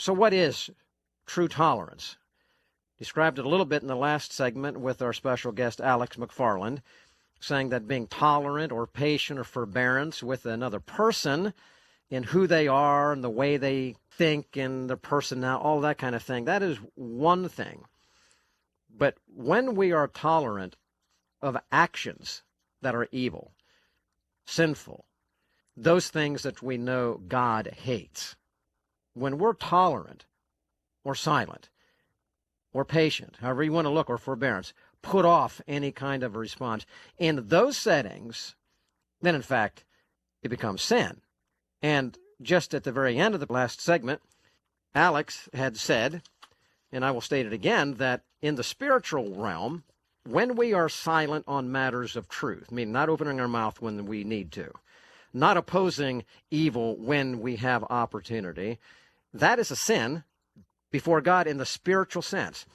So what is true tolerance? Described it a little bit in the last segment with our special guest, Alex McFarland, saying that being tolerant or patient or forbearance with another person in who they are and the way they think and their personality, all that kind of thing, that is one thing. But when we are tolerant of actions that are evil, sinful, those things that we know God hates, when we're tolerant or silent or patient, however you want to look, or forbearance, put off any kind of a response, in those settings, then in fact it becomes sin. And just at the very end of the last segment, Alex had said, and I will state it again, that in the spiritual realm, when we are silent on matters of truth, meaning not opening our mouth when we need to, not opposing evil when we have opportunity, that is a sin before God in the spiritual sense.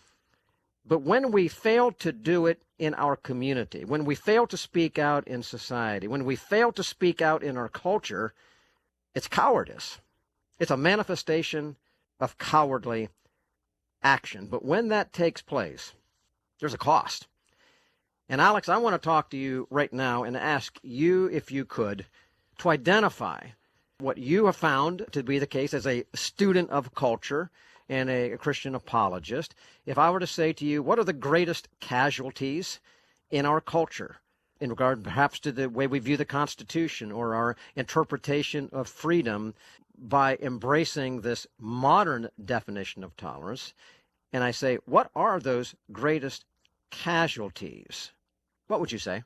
But when we fail to do it in our community, when we fail to speak out in society, when we fail to speak out in our culture, it's cowardice. It's a manifestation of cowardly action. But when that takes place, there's a cost. And Alex, I want to talk to you right now and ask you, if you could, to identify what you have found to be the case as a student of culture and a Christian apologist. If I were to say to you, what are the greatest casualties in our culture in regard perhaps to the way we view the Constitution or our interpretation of freedom by embracing this modern definition of tolerance? And I say, what are those greatest casualties? What would you say?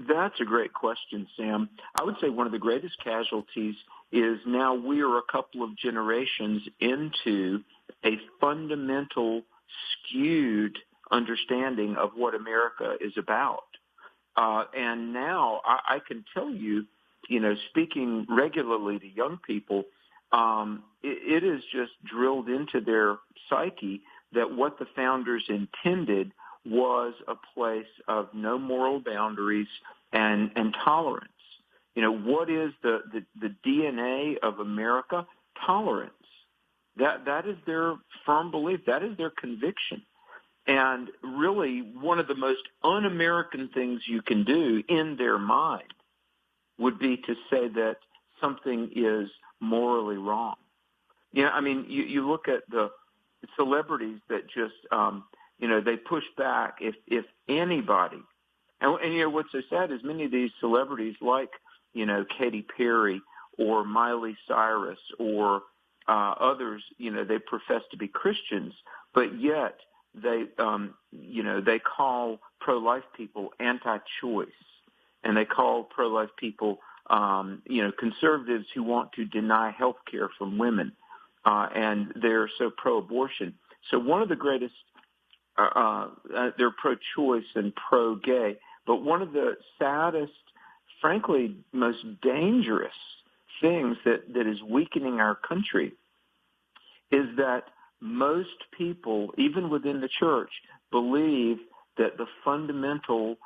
That's a great question, Sam. I would say one of the greatest casualties is now we are a couple of generations into a fundamental skewed understanding of what America is about. And now I can tell you, speaking regularly to young people, it is just drilled into their psyche that what the founders intended was a place of no moral boundaries and tolerance. What is the DNA of America? Tolerance. That is their firm belief. That is their conviction. And really, one of the most un-American things you can do in their mind would be to say that something is morally wrong. You look at the celebrities that just, they push back if anybody. And what's so sad is many of these celebrities like, Katy Perry or Miley Cyrus or others, they profess to be Christians, but yet they call pro-life people anti-choice, and they call pro-life people, conservatives who want to deny health care from women, and they're so pro-abortion. So one of the greatest, they're pro-choice and pro-gay, but one of the saddest, frankly, most dangerous things that is weakening our country is that most people, even within the church, believe that the fundamental,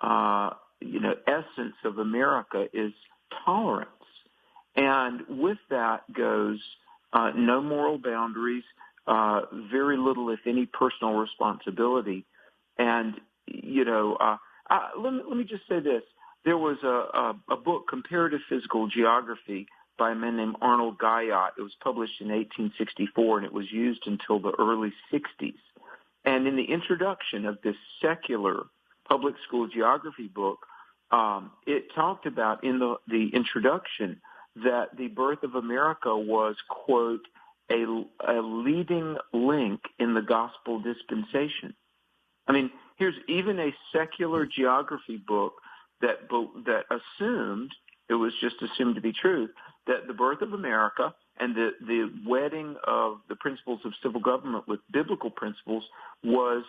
essence of America is tolerance. And with that goes no moral boundaries, very little, if any, personal responsibility. And, let me just say this. There was a book, Comparative Physical Geography, by a man named Arnold Guyot. It was published in 1864, and it was used until the early 60s. And in the introduction of this secular public school geography book, it talked about in the introduction that the birth of America was, quote, a leading link in the gospel dispensation. Here's even a secular geography book that assumed, it was just assumed to be true, that the birth of America and the wedding of the principles of civil government with biblical principles was,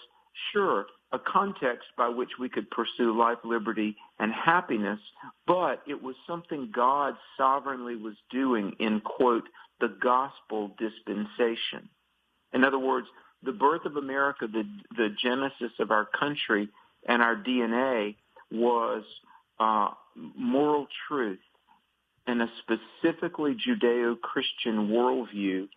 sure, a context by which we could pursue life, liberty, and happiness, but it was something God sovereignly was doing in, quote, the gospel dispensation. In other words, the birth of America, the genesis of our country and our DNA was moral truth and a specifically Judeo-Christian worldview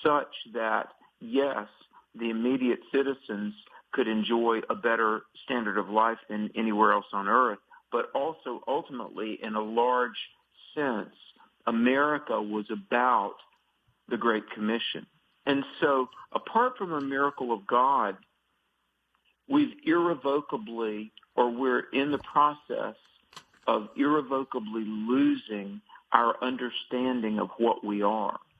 such that, yes, the immediate citizens could enjoy a better standard of life than anywhere else on earth, but also ultimately, in a large sense, America was about the Great Commission. And so, apart from a miracle of God, we're in the process of irrevocably losing our understanding of what we are.